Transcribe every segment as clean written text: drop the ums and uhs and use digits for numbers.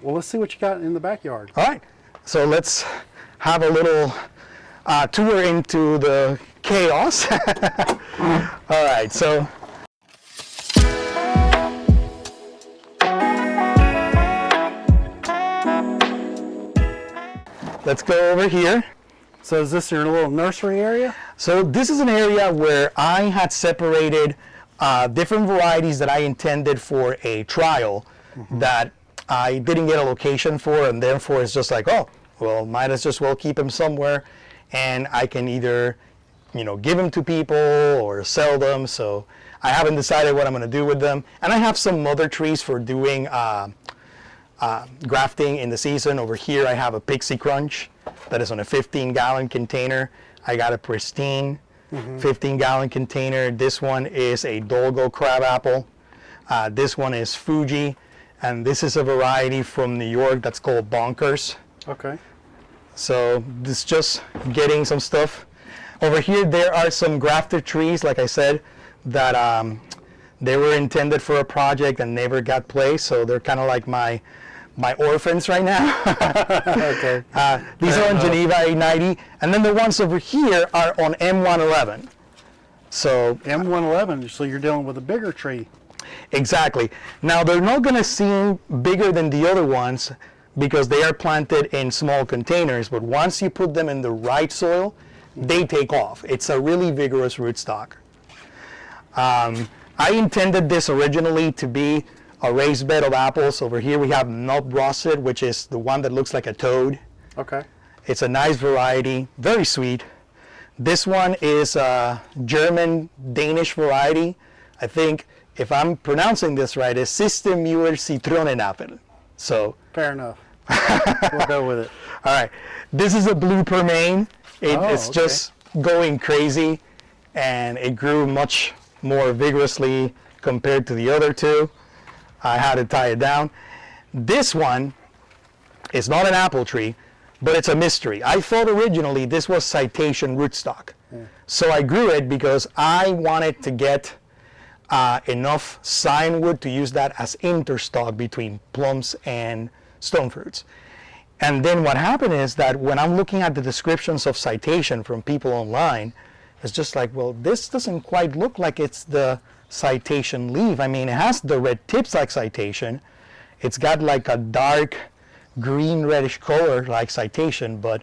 Well, let's see what you got in the backyard. All right, so let's have a little tour into the chaos. All right, so let's go over here. So is this your little nursery area? So this is an area where I had separated different varieties that I intended for a trial that I didn't get a location for, and therefore it's just like, oh, well, might as just well keep them somewhere, and I can either, you know, give them to people or sell them. So I haven't decided what I'm going to do with them, and I have some other trees for doing grafting in the season. Over here I have a Pixie Crunch that is on a 15-gallon container. I got a pristine 15-gallon container. This one is a Dolgo crabapple. This one is Fuji, and this is a variety from New York that's called Bonkers. Okay. So this is just getting some stuff. Over here there are some grafted trees, like I said, that they were intended for a project and never got placed, so they're kind of like my orphans right now. Okay. These are on Geneva 890, and then the ones over here are on M111. So M111, so you're dealing with a bigger tree. exactly. Now they're not going to seem bigger than the other ones because they are planted in small containers, but once you put them in the right soil, they take off. It's a really vigorous rootstock. I intended this originally to be a raised bed of apples. Over here we have Nub Russet, which is the one that looks like a toad. Okay. It's a nice variety, very sweet. This one is a German-Danish variety. I think, if I'm pronouncing this right, it's Systemüller Zitronenapfel. So, Fair enough. We'll go with it. all right. This is a blue Permain. It's okay. just going crazy, and it grew much more vigorously compared to the other two. I had to tie it down. This one is not an apple tree, but it's a mystery. I thought originally this was citation rootstock. So I grew it because I wanted to get enough sign wood to use that as interstock between plums and stone fruits. And then what happened is that when I'm looking at the descriptions of citation from people online, it's just like, well, this doesn't quite look like it's the citation leaf. I mean, it has the red tips like citation. It's got like a dark green reddish color like citation, but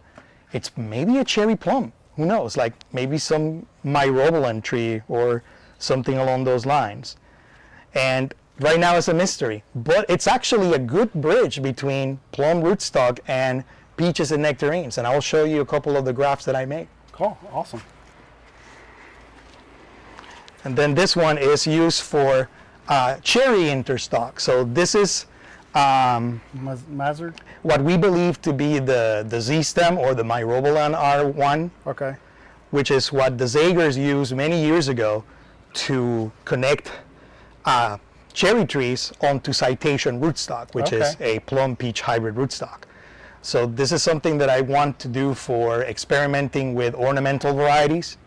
it's maybe a cherry plum. Who knows? Like maybe some myrobalan tree or something along those lines. And right now it's a mystery, but it's actually a good bridge between plum rootstock and peaches and nectarines. And I'll show you a couple of the grafts that I made. Cool. Awesome. And then this one is used for cherry interstock. So this is Mazard? what we believe to be the Z stem or the myrobalan R1, Okay. which is what the Zagers used many years ago to connect cherry trees onto citation rootstock, which is a plum peach hybrid rootstock. So this is something that I want to do for experimenting with ornamental varieties,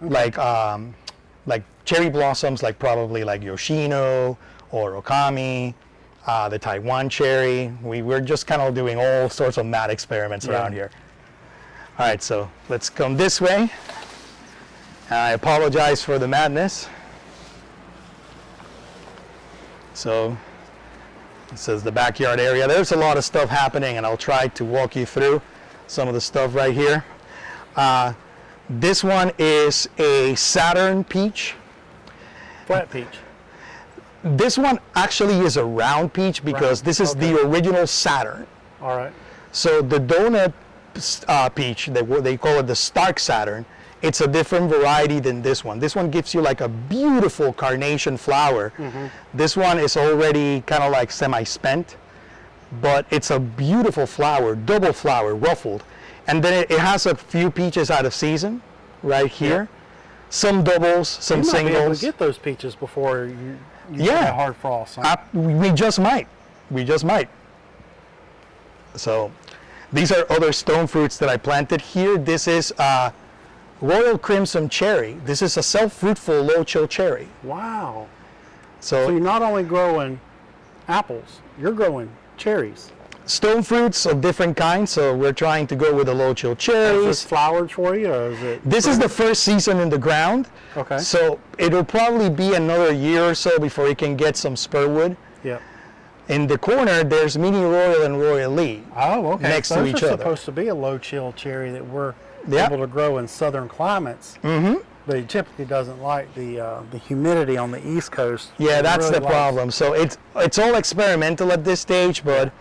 like cherry blossoms, like probably like Yoshino or Okami, the Taiwan cherry. We're just kind of doing all sorts of mad experiments around here. All right, so let's come this way. I apologize for the madness. So this is the backyard area. There's a lot of stuff happening, and I'll try to walk you through some of the stuff right here. This one is a Saturn peach. Flat peach. This one actually is a round peach because this is the original Saturn. All right. So the donut peach, they call it the Stark Saturn, it's a different variety than this one. This one gives you like a beautiful carnation flower. This one is already kind of like semi-spent, but it's a beautiful flower, double flower, ruffled. And then it has a few peaches out of season right here. Some doubles, some you might singles. be able to get those peaches before you get a hard frost. Huh? We just might. We just might. So these are other stone fruits that I planted here. This is Royal Crimson Cherry. This is a self-fruitful low-chill cherry. Wow. So So you're not only growing apples, you're growing cherries. Stone fruits of different kinds, so we're trying to go with the low chill Is cherries. this flowered for you, or is it? This is the first season in the ground, Okay. so it'll probably be another year or so before it can get some spurwood. Yep. In the corner, there's Mini Royal and Royal Lee. Oh, okay. Next so to those each are other. supposed to be a low chill cherry that we're Yep. able to grow in southern climates. Mm-hmm. But it typically doesn't like the humidity on the East Coast. Yeah, It that's really the likes- problem. So it's all experimental at this stage, but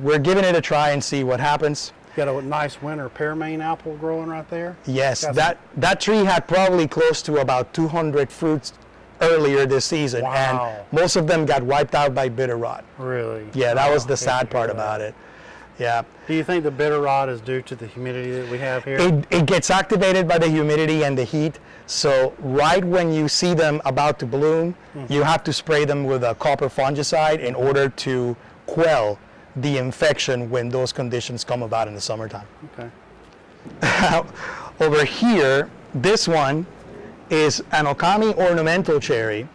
we're giving it a try and see what happens. Got a nice winter pearmain apple growing right there. Yes, Got that tree had probably close to about 200 fruits earlier this season, Wow. and most of them got wiped out by bitter rot. Really? Yeah, that was Oh, the hate to sad hear part that. about it. Yeah. Do you think the bitter rot is due to the humidity that we have here? It gets activated by the humidity and the heat. So right when you see them about to bloom, you have to spray them with a copper fungicide in order to quell the infection when those conditions come about in the summertime. Okay. Over here, this one is an Okami ornamental cherry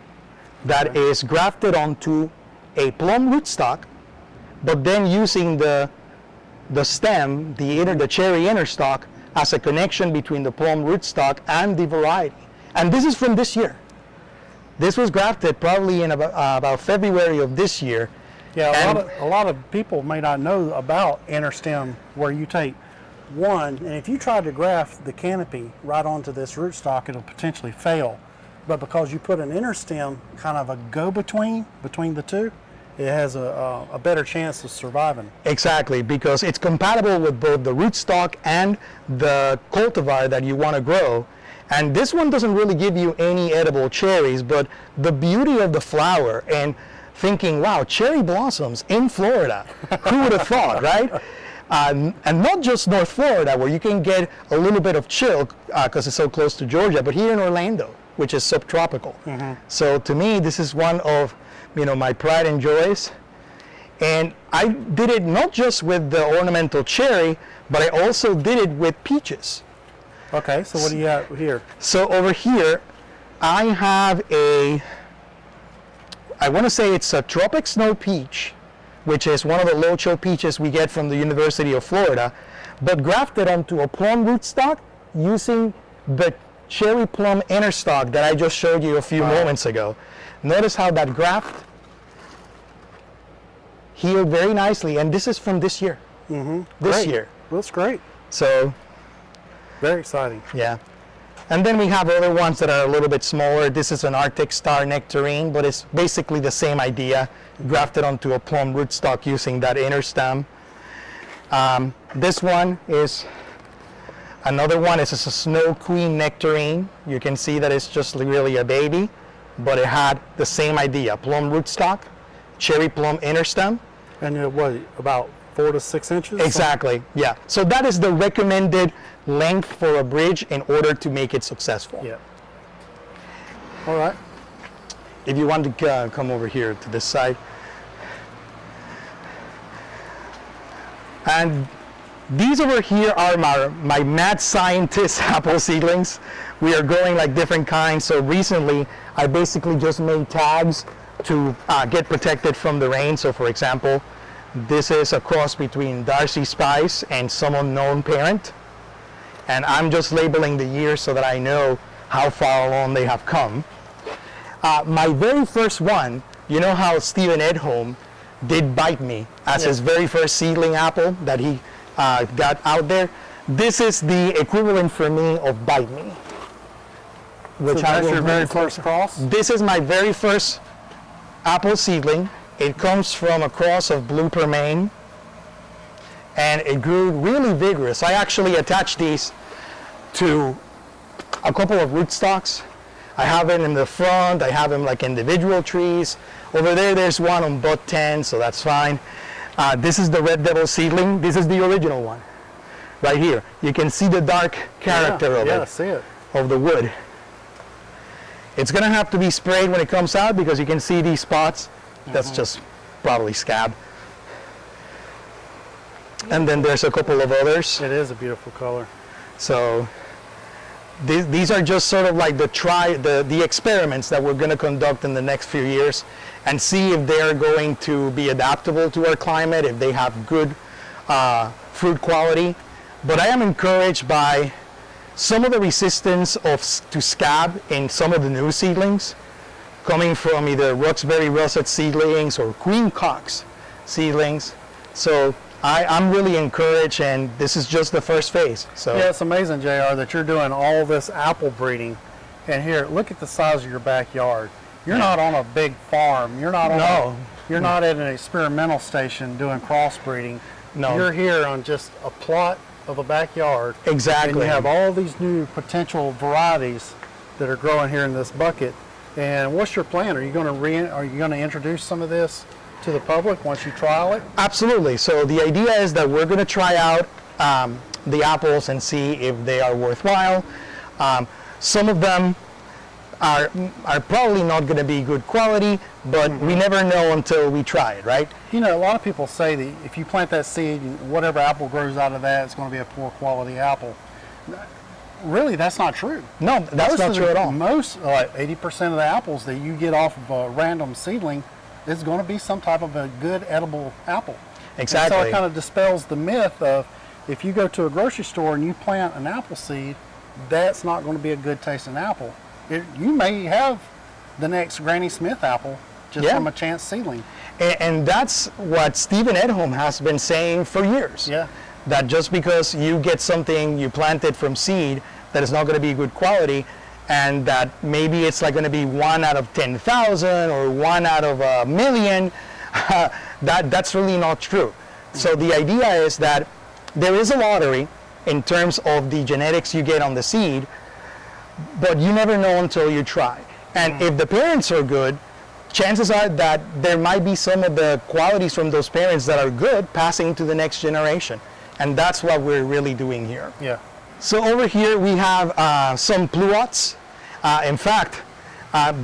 that is grafted onto a plum rootstock, but then using the stem, the cherry inner stalk, as a connection between the plum rootstock and the variety. And this is from this year. This was grafted probably in about February of this year. Yeah, And- a lot of people may not know about interstem, where you take one, and if you try to graft the canopy right onto this rootstock, it'll potentially fail. But because you put an interstem, kind of a go-between between the two, it has a better chance of surviving. Exactly, because it's compatible with both the rootstock and the cultivar that you want to grow. And this one doesn't really give you any edible cherries, but the beauty of the flower and thinking, wow, cherry blossoms in Florida. Who would have thought, right? And not just North Florida, where you can get a little bit of chill because it's so close to Georgia, but here in Orlando, which is subtropical. So to me, this is one of my pride and joys. And I did it not just with the ornamental cherry, but I also did it with peaches. Okay, so what do you have here? So over here, I have I want to say it's a tropic snow peach, which is one of the low chill peaches we get from the University of Florida, but grafted onto a plum rootstock using the cherry plum inner stalk that I just showed you a few moments ago. Notice how that graft healed very nicely, and this is from this year. This Great. year. That's great. So Very exciting. yeah. And then we have other ones that are a little bit smaller. This is an Arctic Star nectarine, but it's basically the same idea, grafted onto a plum rootstock using that inner stem. This one is another one. It's a Snow Queen nectarine. You can see that it's just really a baby, but it had the same idea, plum rootstock, cherry plum inner stem. And what, about 4 to 6 inches? Exactly, yeah. So that is the recommended length for a bridge in order to make it successful. Yeah. All right. If you want to come over here to this side. And these over here are my mad scientist apple seedlings. We are growing like different kinds. So recently, I basically just made tags to get protected from the rain. So for example, this is a cross between Darcy Spice and some unknown parent. And I'm just labeling the years so that I know how far along they have come. My very first one, you know how Stephen Edholm did Bite Me as his very first seedling apple that he got out there? This is the equivalent for me of Bite Me. So that's your very first cross? This is my very first apple seedling. It comes from a cross of Blue Pearmain, and it grew really vigorous. I actually attached these to a couple of rootstocks. I have it in the front, I have them like individual trees. Over there, there's one on bud 10, so that's fine. This is the Red Devil seedling. This is the original one, right here. You can see the dark character of I it, see it. of the wood. It's gonna have to be sprayed when it comes out because you can see these spots. That's just probably scab. And then there's a couple of others. It is a beautiful color. So these are just sort of like the experiments that we're going to conduct in the next few years and see if they're going to be adaptable to our climate, if they have good fruit quality. But I am encouraged by some of the resistance to scab in some of the new seedlings, coming from either Roxbury russet seedlings or Queen Cox seedlings. So I'm really encouraged, and this is just the first phase. So yeah, it's amazing, JR, that you're doing all this apple breeding. And here, look at the size of your backyard. You're not on a big farm. You're not on you're not at an experimental station doing crossbreeding. No. You're here on just a plot of a backyard. Exactly. And you have all these new potential varieties that are growing here in this bucket. And what's your plan? Are you going to introduce some of this to the public once you trial it? Absolutely. So the idea is that we're going to try out the apples and see if they are worthwhile. Some of them are probably not going to be good quality, but we never know until we try it, right? You know, a lot of people say that if you plant that seed, whatever apple grows out of that, it's going to be a poor quality apple. Really, that's not true. No, that's not true at all. Most, like 80% of the apples that you get off of a random seedling is going to be some type of a good edible apple. Exactly. And so it kind of dispels the myth of if you go to a grocery store and you plant an apple seed, that's not going to be a good tasting apple. You may have the next Granny Smith apple just from a chance seedling. And that's what Stephen Edholm has been saying for years. Yeah. That just because you get something you planted from seed that is not going to be good quality, and that maybe it's like going to be 1 out of 10,000 or 1 out of 1,000,000, that's really not true. So the idea is that there is a lottery in terms of the genetics you get on the seed, but you never know until you try. And if the parents are good, chances are that there might be some of the qualities from those parents that are good passing to the next generation. And that's what we're really doing here. Yeah. So over here we have some pluots. In fact,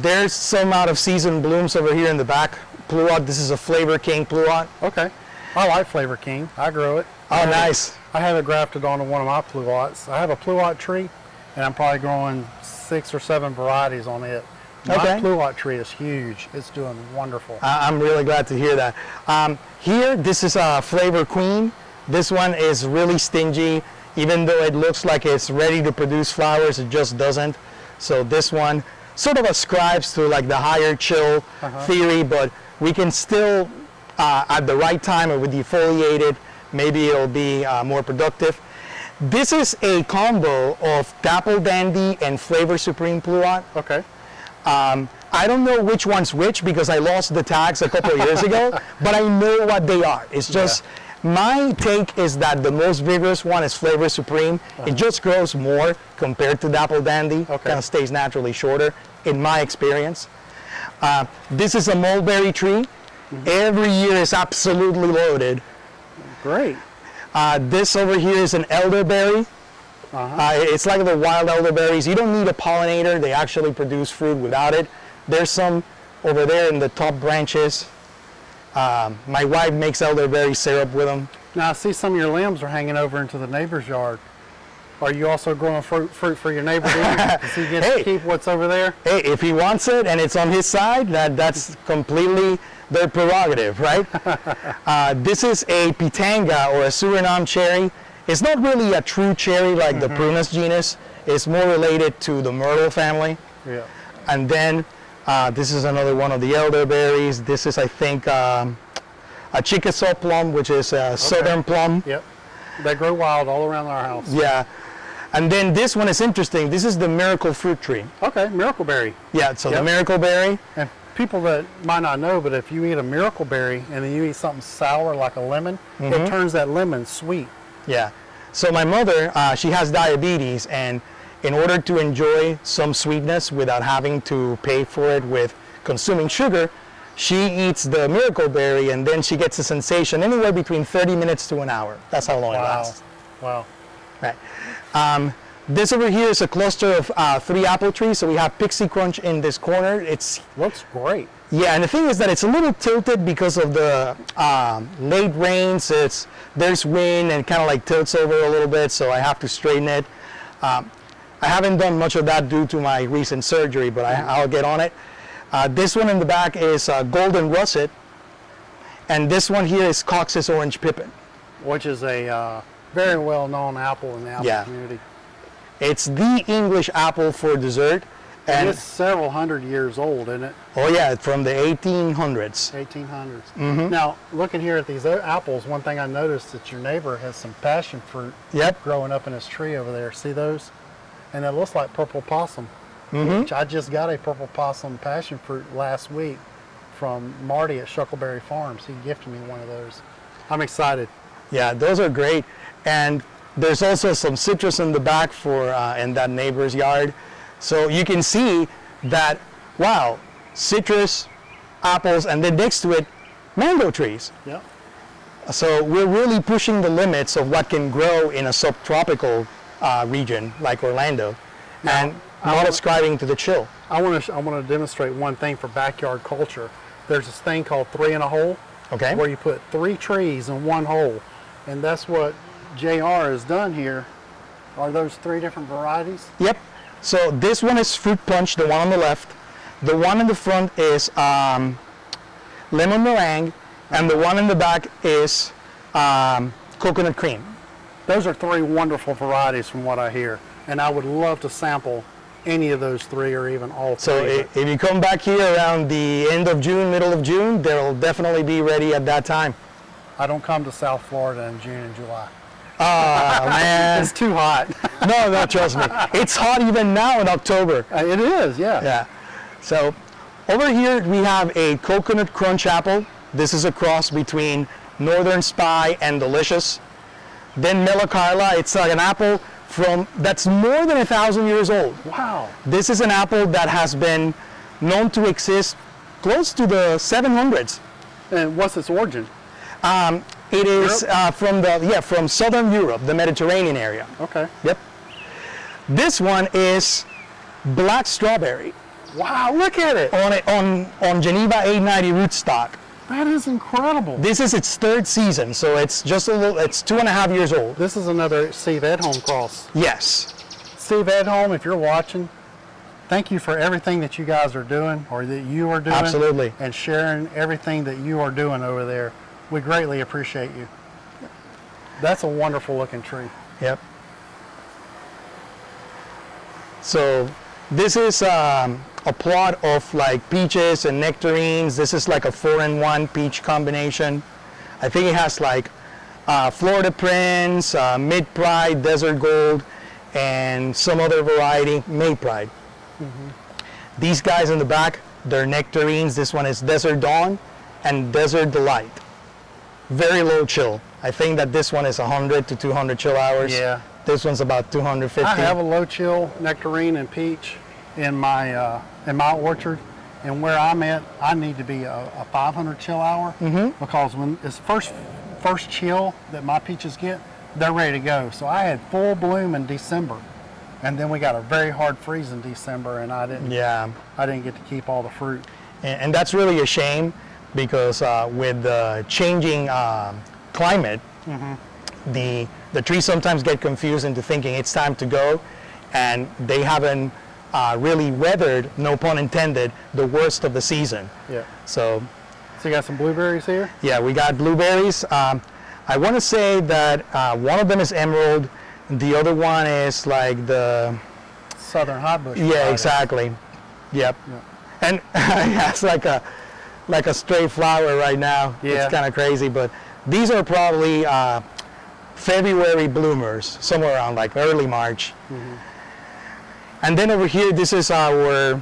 there's some out of season blooms over here in the back. Pluot, this is a Flavor King pluot. Okay. I like Flavor King. I grow it. Oh, nice. I have it grafted onto one of my pluots. I have a pluot tree, and I'm probably growing 6 or 7 varieties on it. My pluot tree is huge. It's doing wonderful. I'm really glad to hear that. Here, this is a Flavor Queen. This one is really stingy. Even though it looks like it's ready to produce flowers, it just doesn't. So this one sort of ascribes to like the higher chill theory, but we can still, at the right time or with defoliated, maybe it'll be more productive. This is a combo of Dapple Dandy and Flavor Supreme Pluot. Okay. I don't know which one's which because I lost the tags a couple of years ago, but I know what they are. It's just, my take is that the most vigorous one is Flavor Supreme. It just grows more compared to Dapple Dandy. Kind of stays naturally shorter, in my experience. This is a mulberry tree. Every year is absolutely loaded. Great. This over here is an elderberry. It's like the wild elderberries. You don't need a pollinator. They actually produce fruit without it. There's some over there in the top branches. My wife makes elderberry syrup with them. Now I see some of your limbs are hanging over into the neighbor's yard. Are you also growing fruit for your neighbor to eat? Does he get to keep what's over there? Hey, if he wants it and it's on his side, that's completely their prerogative, right? This is a pitanga or a Suriname cherry. It's not really a true cherry like the Prunus genus. It's more related to the myrtle family. Yeah. And then this is another one of the elderberries. This is, I think, a Chickasaw plum, which is a southern plum. Yep. They grow wild all around our house. Yeah. And then this one is interesting. This is the miracle fruit tree. Okay, miracle berry. Yeah, so the miracle berry. And people that might not know, but if you eat a miracle berry and then you eat something sour like a lemon, it turns that lemon sweet. Yeah. So my mother, she has diabetes, and in order to enjoy some sweetness without having to pay for it with consuming sugar, she eats the miracle berry, and then she gets a sensation anywhere between 30 minutes to an hour. That's how long it lasts. Wow. Right. This over here is a cluster of 3 apple trees. So we have Pixie Crunch in this corner. It looks great. Yeah, and the thing is that it's a little tilted because of the late rains. There's wind and it kind of like tilts over a little bit, so I have to straighten it. I haven't done much of that due to my recent surgery, but I'll get on it. This one in the back is golden russet, and this one here is Cox's orange pippin, which is a very well-known apple in the apple community. It's the English apple for dessert. And it's several hundred years old, isn't it? Oh yeah, from the 1800s. 1800s. Mm-hmm. Now, looking here at these apples, one thing I noticed that your neighbor has some passion fruit growing up in his tree over there. See those? And it looks like purple possum. Which I just got a purple possum passion fruit last week from Marty at Shuckleberry Farms. He gifted me one of those. I'm excited. Yeah, those are great. And there's also some citrus in the back for in that neighbor's yard. So you can see that, wow, citrus, apples, and then next to it, mango trees. Yeah. So we're really pushing the limits of what can grow in a subtropical region like Orlando, and not ascribing to the chill. I want to demonstrate one thing for backyard culture. There's this thing called 3 in a hole, where you put 3 trees in one hole, and that's what JR has done here. Are those 3 different varieties? Yep. So this one is fruit punch, the one on the left. The one in the front is lemon meringue, and the one in the back is coconut cream. Those are 3 wonderful varieties from what I hear, and I would love to sample any of those 3 or even all 3. So if you come back here around the end of June, middle of June, they'll definitely be ready at that time. I don't come to South Florida in June and July. Oh, man. It's too hot. No, trust me. It's hot even now in October. It is, yeah. Yeah. So over here we have a coconut crunch apple. This is a cross between Northern Spy and Delicious. Then Melacarla, it's like an apple that's more than 1,000 years old. Wow. This is an apple that has been known to exist close to the 700s. And what's its origin? It is from southern Europe, the Mediterranean area. Okay. Yep. This one is black strawberry. Wow, look at it. On Geneva 890 rootstock. That is incredible. This is its 3rd season, so it's just it's 2.5 years old. This is another Steve Edholm cross. Yes. Steve Edholm, if you're watching, thank you for everything that you guys are doing, or that you are doing. Absolutely. And sharing everything that you are doing over there. We greatly appreciate you. That's a wonderful looking tree. Yep. So this is a plot of like peaches and nectarines. This is like a 4-in-1 peach combination. I think it has like Florida Prince, Mid Pride, Desert Gold, and some other variety, May Pride. These guys in the back, they're nectarines. This one is Desert Dawn and Desert Delight. Very low chill. I think that this one is 100 to 200 chill hours. Yeah. This one's about 250. I have a low chill nectarine and peach in my orchard, and where I'm at, I need to be a 500 chill hour because when it's first chill that my peaches get, they're ready to go. So I had full bloom in December, and then we got a very hard freeze in December, and I didn't get to keep all the fruit. And that's really a shame because with the changing climate, the trees sometimes get confused into thinking it's time to go, and they haven't really weathered, no pun intended, the worst of the season. Yeah. So you got some blueberries here? Yeah, we got blueberries. I want to say that one of them is emerald, the other one is like the Southern hotbush. Yeah, exactly. Yep. Yeah. And yeah, it's like a stray flower right now. Yeah. It's kind of crazy, but these are probably February bloomers, somewhere around like early March. And then over here, this is our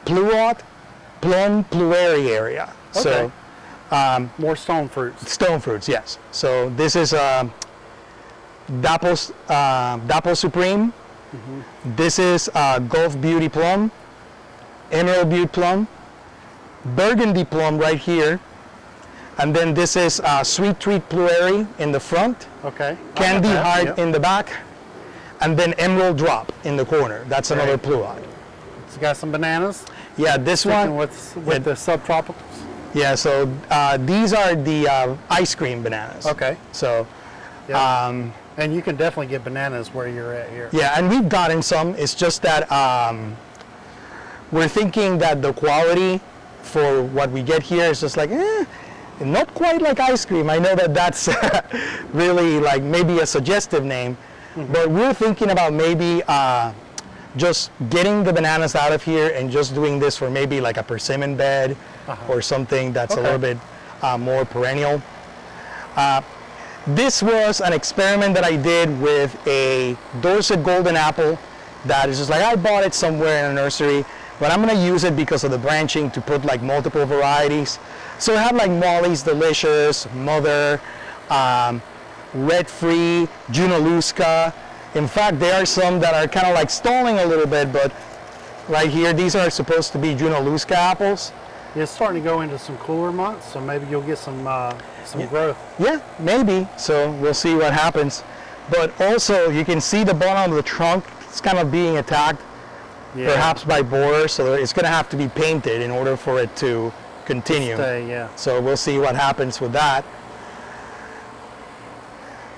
Plum Plueri area. Okay. So more stone fruits. Stone fruits, yes. So this is Dapple Supreme. This is Gulf Beauty Plum, Emerald Butte Plum, Burgundy Plum right here, and then this is Sweet Treat Plueri in the front. Okay. Candy Heart in the back, and then Emerald Drop in the corner. That's another pluot. It's got some bananas. Yeah, this one with the subtropicals. Yeah, so these are the ice cream bananas. Okay. So And you can definitely get bananas where you're at here. Yeah, and we've gotten some. It's just that we're thinking that the quality for what we get here is just like, not quite like ice cream. I know that that's really like maybe a suggestive name, but we're thinking about maybe just getting the bananas out of here and just doing this for maybe like a persimmon bed or something that's a little bit more perennial. This was an experiment that I did with a Dorset golden apple that is just like, I bought it somewhere in a nursery, but I'm gonna use it because of the branching to put like multiple varieties. So I have like Molly's Delicious, Mother, Red Free, Junaluska. In fact, there are some that are kind of like stalling a little bit, but right here, these are supposed to be Junaluska apples. It's starting to go into some cooler months, so maybe you'll get some growth. Yeah, maybe. So we'll see what happens. But also, you can see the bottom of the trunk. It's kind of being attacked, perhaps by borers. So it's going to have to be painted in order for it to continue. Stay, yeah. So we'll see what happens with that.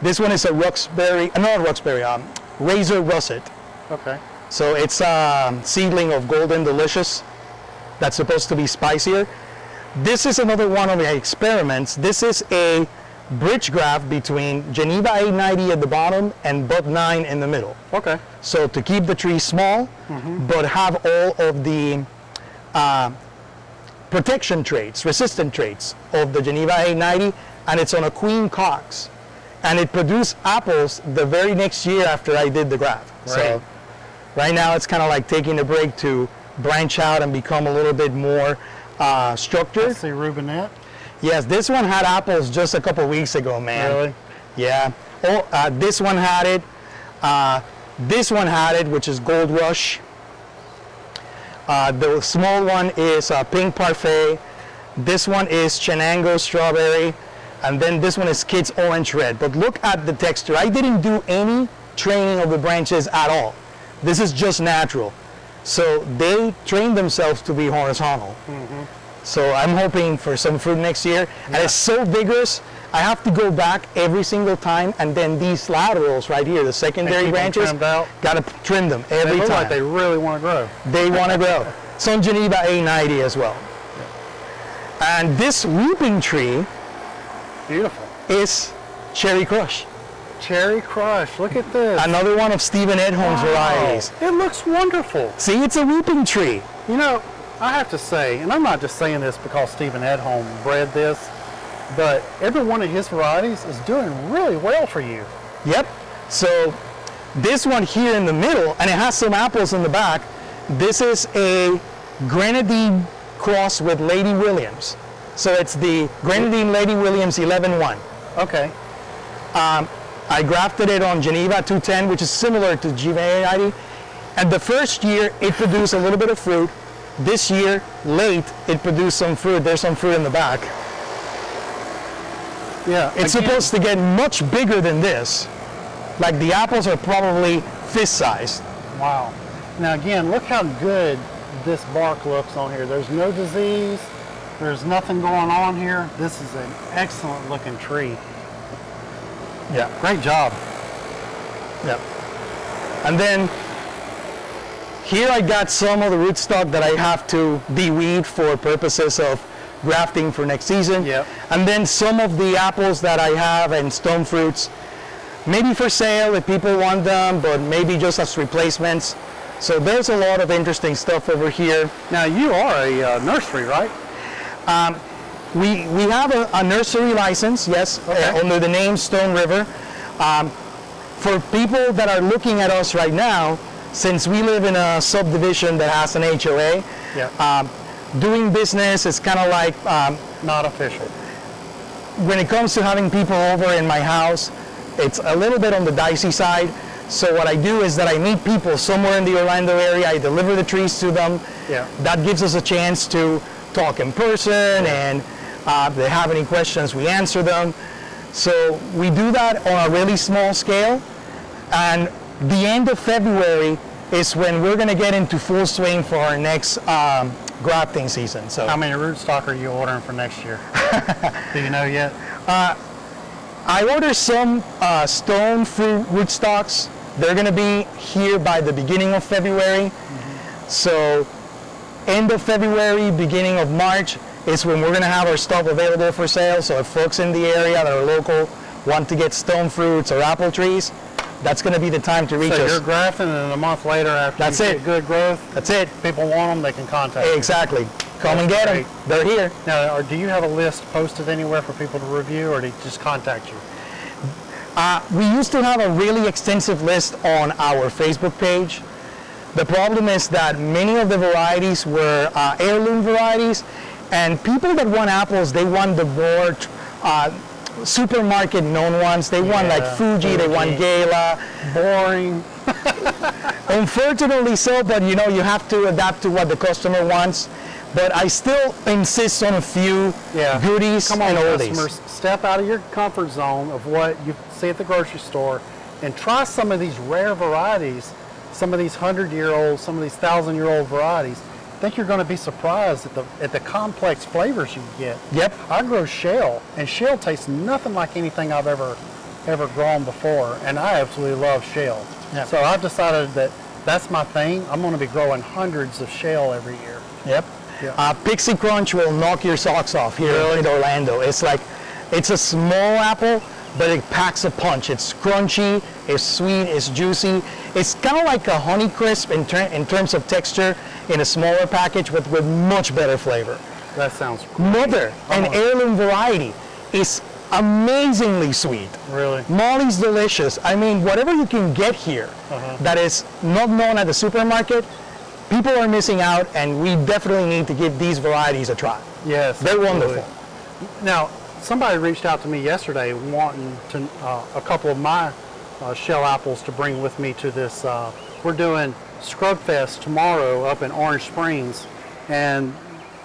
This one is a Razor Russet. Okay. So it's a seedling of Golden Delicious that's supposed to be spicier. This is another one of the experiments. This is a bridge graft between Geneva 890 at the bottom and Bud 9 in the middle. Okay. So to keep the tree small, but have all of the protection traits, resistant traits of the Geneva 890, and it's on a queen cox. And it produced apples the very next year after I did the graft. Right. So right now it's kind of like taking a break to branch out and become a little bit more structured. Let's see, Rubinette. Yes, this one had apples just a couple weeks ago, man. Really? Yeah. Oh, this one had it. This one had it, which is Gold Rush. The small one is Pink Parfait. This one is Chenango Strawberry. And then this one is Kids Orange Red. But look at the texture. I didn't do any training of the branches at all. This is just natural. So they trained themselves to be horizontal. So I'm hoping for some fruit next year. And it's so vigorous, I have to go back every single time, and then these laterals right here, the secondary branches, gotta trim them every time. They look like they really want to grow. They want to grow. Some Geneva A90 as well. And this whooping tree, beautiful, is Cherry Crush. Cherry Crush, look at this. Another one of Stephen Edholm's varieties. It looks wonderful. See, it's a whooping tree. You know, I have to say, and I'm not just saying this because Stephen Edholm bred this, but every one of his varieties is doing really well for you. Yep. So this one here in the middle, and it has some apples in the back, this is a Grenadine cross with Lady Williams. So it's the Grenadine Lady Williams 11-1. Okay. I grafted it on Geneva 210, which is similar to Geneva 80. And the first year, it produced a little bit of fruit. This year, late, it produced some fruit. There's some fruit in the back. Yeah. It's supposed to get much bigger than this. Like the apples are probably fist-sized. Wow. Now again, look how good this bark looks on here. There's no disease. There's nothing going on here. This is an excellent looking tree. Yeah. Great job. Yep. And then here I got some of the rootstock that I have to de-weed for purposes of grafting for next season. Yep. And then some of the apples that I have and stone fruits, maybe for sale if people want them, but maybe just as replacements. So there's a lot of interesting stuff over here. Now you are a nursery, right? We have a nursery license, yes, under the name Stone River. For people that are looking at us right now, since we live in a subdivision that has an HOA, doing business is kind of like not official. When it comes to having people over in my house, it's a little bit on the dicey side. So what I do is that I meet people somewhere in the Orlando area, I deliver the trees to them. Yeah. That gives us a chance to talk in person, and if they have any questions, we answer them. So we do that on a really small scale, and the end of February is when we're going to get into full swing for our next grafting season. So how many rootstock are you ordering for next year? Do you know yet? I ordered some stone fruit rootstocks. They're gonna be here by the beginning of February. So end of February, beginning of March is when we're gonna have our stuff available for sale. So if folks in the area that are local want to get stone fruits or apple trees, that's gonna be the time to reach So us. you're grafting, and a month later, after That's you it. get good growth, That's it. people want them, they can contact you. Exactly. Come and get them. great. They're here. Now, do you have a list posted anywhere for people to review, or do you just contact you? We used to have a really extensive list on our Facebook page. The problem is that many of the varieties were heirloom varieties, and people that want apples, they want the more supermarket known ones. They want like Fuji, they want Gala. Boring. Unfortunately so, but you know, you have to adapt to what the customer wants. But I still insist on a few goodies Come on, and oldies. customers, step out of your comfort zone of what you see at the grocery store and try some of these rare varieties, some of these 100-year-old, some of these 1,000-year-old varieties. I think you're going to be surprised at the complex flavors you get. Yep. I grow shale, and shale tastes nothing like anything I've ever grown before, and I absolutely love shale. Yep. So I've decided that that's my thing. I'm going to be growing hundreds of shale every year. Yep. Yeah. Pixie Crunch will knock your socks off here in Orlando. It's like, it's a small apple, but it packs a punch. It's crunchy, it's sweet, it's juicy. It's kind of like a Honey Crisp in terms of texture in a smaller package with much better flavor. That sounds great. Mother, an heirloom variety, is amazingly sweet. Really? Molly's delicious. I mean, whatever you can get here that is not known at the supermarket, people are missing out, and we definitely need to give these varieties a try. Yes. They're absolutely. wonderful. Now, somebody reached out to me yesterday wanting to a couple of my shell apples to bring with me to this. We're doing Scrub Fest tomorrow up in Orange Springs, and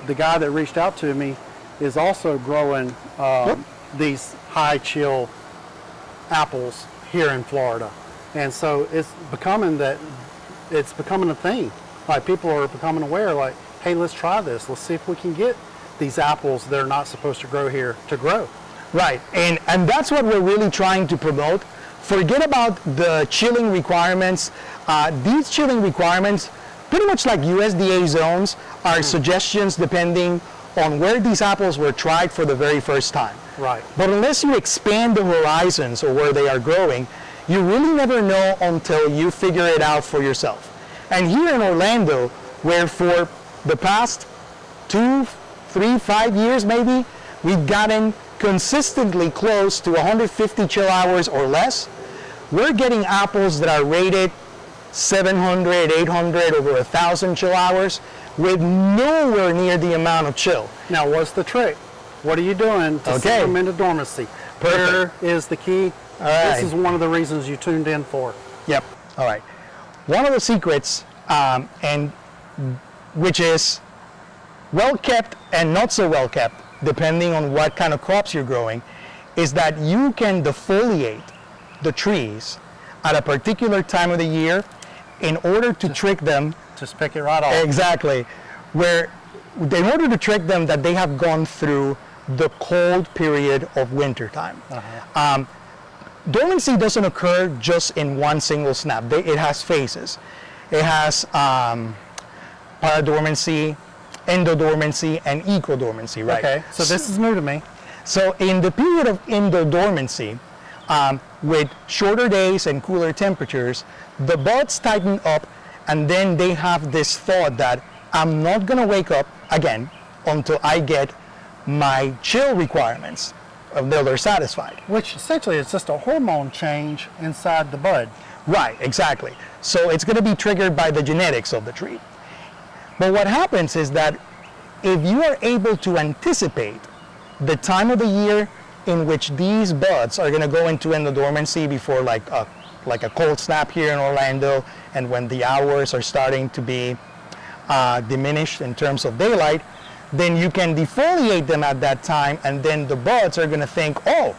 the guy that reached out to me is also growing these high chill apples here in Florida, and so it's becoming a thing. Like, people are becoming aware, like, hey, let's try this. Let's see if we can get these apples that are not supposed to grow here to grow. Right, and that's what we're really trying to promote. Forget about the chilling requirements. These chilling requirements, pretty much like USDA zones, are suggestions depending on where these apples were tried for the very first time. Right. But unless you expand the horizons or where they are growing, you really never know until you figure it out for yourself. And here in Orlando, where for the past 2, 3, 5 years maybe, we've gotten consistently close to 150 chill hours or less, we're getting apples that are rated 700, 800, over 1,000 chill hours with nowhere near the amount of chill. Now, what's the trick? What are you doing to send them into dormancy? Here is the key. All right. This is one of the reasons you tuned in for. Yep. All right. One of the secrets, and which is well kept and not so well kept, depending on what kind of crops you're growing, is that you can defoliate the trees at a particular time of the year in order to trick them. Just pick it right off. Exactly. In order to trick them that they have gone through the cold period of winter time. Dormancy doesn't occur just in one single snap. It has phases. It has paradormancy, endodormancy, and ecodormancy, right? Okay, so this is new to me. So in the period of endodormancy, with shorter days and cooler temperatures, the buds tighten up, and then they have this thought that I'm not gonna wake up again until I get my chill requirements until they're satisfied. Which essentially is just a hormone change inside the bud. Right, exactly. So it's going to be triggered by the genetics of the tree. But what happens is that if you are able to anticipate the time of the year in which these buds are going to go into endodormancy before like a cold snap here in Orlando, and when the hours are starting to be diminished in terms of daylight, then you can defoliate them at that time, and then the buds are going to think, oh,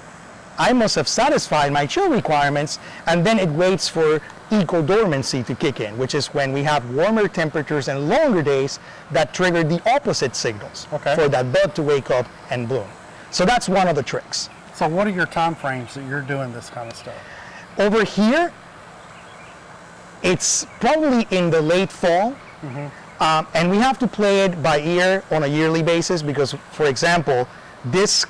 I must have satisfied my chill requirements, and then it waits for ecodormancy to kick in, which is when we have warmer temperatures and longer days that trigger the opposite signals for that bud to wake up and bloom. So that's one of the tricks. So what are your time frames that you're doing this kind of stuff? Over here, it's probably in the late fall. And we have to play it by ear on a yearly basis because, for example, this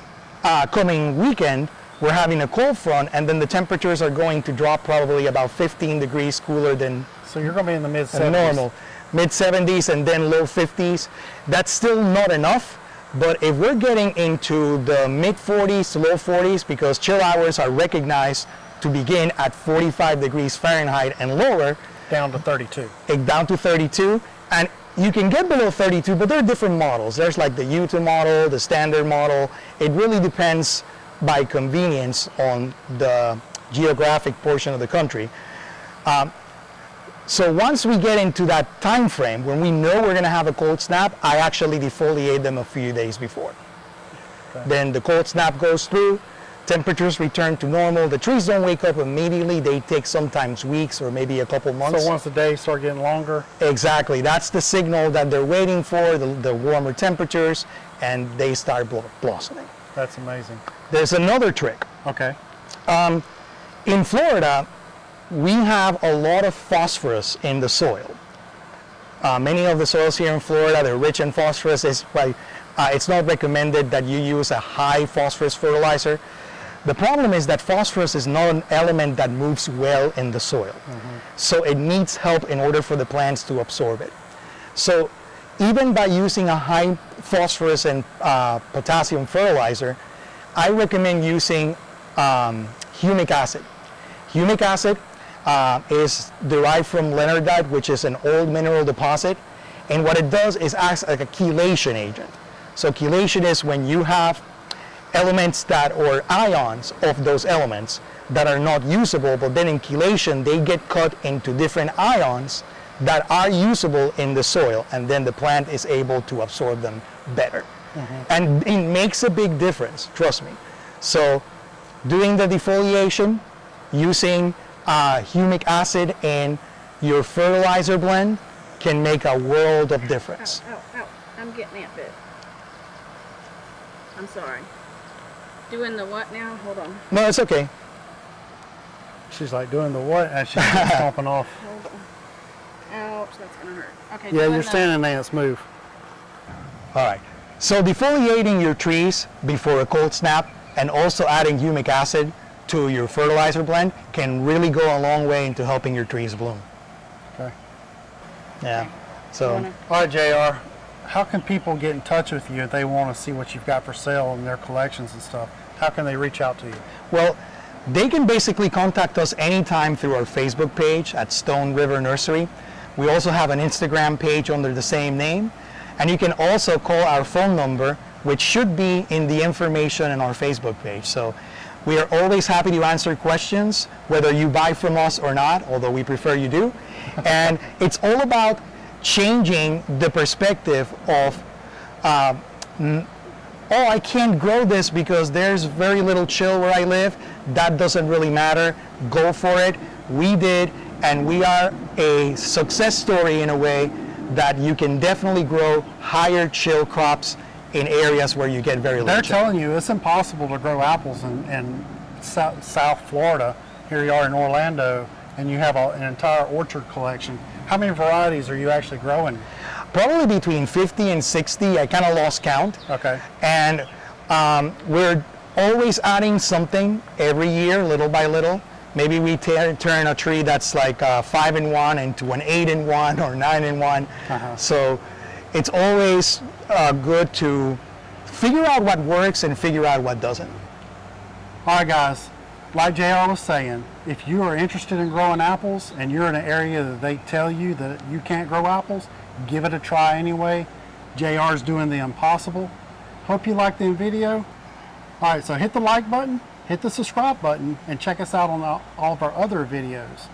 coming weekend, we're having a cold front, and then the temperatures are going to drop probably about 15 degrees cooler than So you're going to be in the mid-70s. normal. Mid-70s and then low 50s. That's still not enough, but if we're getting into the mid-40s to low 40s, because chill hours are recognized to begin at 45 degrees Fahrenheit and lower, Down to 32. down to 32, and you can get below 32, but there are different models. There's like the Utah model, the standard model. It really depends by convenience on the geographic portion of the country. So once we get into that time frame, when we know we're going to have a cold snap, I actually defoliate them a few days before. Okay. Then the cold snap goes through, temperatures return to normal. The trees don't wake up immediately. They take sometimes weeks or maybe a couple months. So once the days start getting longer? Exactly. That's the signal that they're waiting for, the warmer temperatures, and they start blossoming. That's amazing. There's another trick. Okay. In Florida, we have a lot of phosphorus in the soil. Many of the soils here in Florida, they're rich in phosphorus. It's not recommended that you use a high phosphorus fertilizer. The problem is that phosphorus is not an element that moves well in the soil. So it needs help in order for the plants to absorb it. So even by using a high phosphorus and potassium fertilizer, I recommend using humic acid. Humic acid is derived from leonardite, which is an old mineral deposit. And what it does is acts like a chelation agent. So chelation is when you have elements or ions of those elements that are not usable, but then in chelation they get cut into different ions that are usable in the soil, and then the plant is able to absorb them better. And it makes a big difference, trust me. So doing the defoliation, using humic acid in your fertilizer blend can make a world of difference. Ow, ow, ow. I'm getting that bit. I'm sorry. Doing the what now? Hold on. No, it's okay. She's like doing the what? And she's stomping off. Hold on. Ouch, that's gonna hurt. Okay. Yeah, doing you're the- standing there. Let's move. All right. So defoliating your trees before a cold snap and also adding humic acid to your fertilizer blend can really go a long way into helping your trees bloom. Okay. Yeah. So All right, JR. How can people get in touch with you if they want to see what you've got for sale in their collections and stuff? How can they reach out to you? well, they can basically contact us anytime through our Facebook page at Stone River Nursery. We also have an Instagram page under the same name. And you can also call our phone number, which should be in the information in our Facebook page. So we are always happy to answer questions, whether you buy from us or not, although we prefer you do. And it's all about changing the perspective of, oh, I can't grow this because there's very little chill where I live. That doesn't really matter. Go for it. We did, and we are a success story in a way that you can definitely grow higher chill crops in areas where you get very little They're chill. telling you it's impossible to grow apples in South Florida. Here you are in Orlando, and you have an entire orchard collection. How many varieties are you actually growing? Probably between 50 and 60. I kind of lost count. Okay. And we're always adding something every year, little by little. Maybe we turn a tree that's like 5-in-1 into an 8-in-1 or 9-in-1. So it's always good to figure out what works and figure out what doesn't. All right, guys. Like JR was saying, if you are interested in growing apples and you're in an area that they tell you that you can't grow apples, give it a try anyway. JR's doing the impossible. Hope you liked the video. All right, so hit the like button, hit the subscribe button, and check us out on all of our other videos.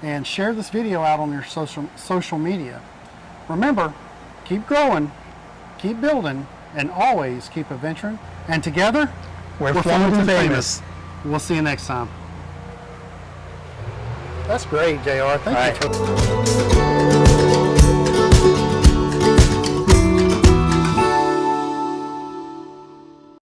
And share this video out on your social media. Remember, keep growing, keep building, and always keep adventuring. And together, We're Floating Famous. We'll see you next time. That's great, JR. Thank you for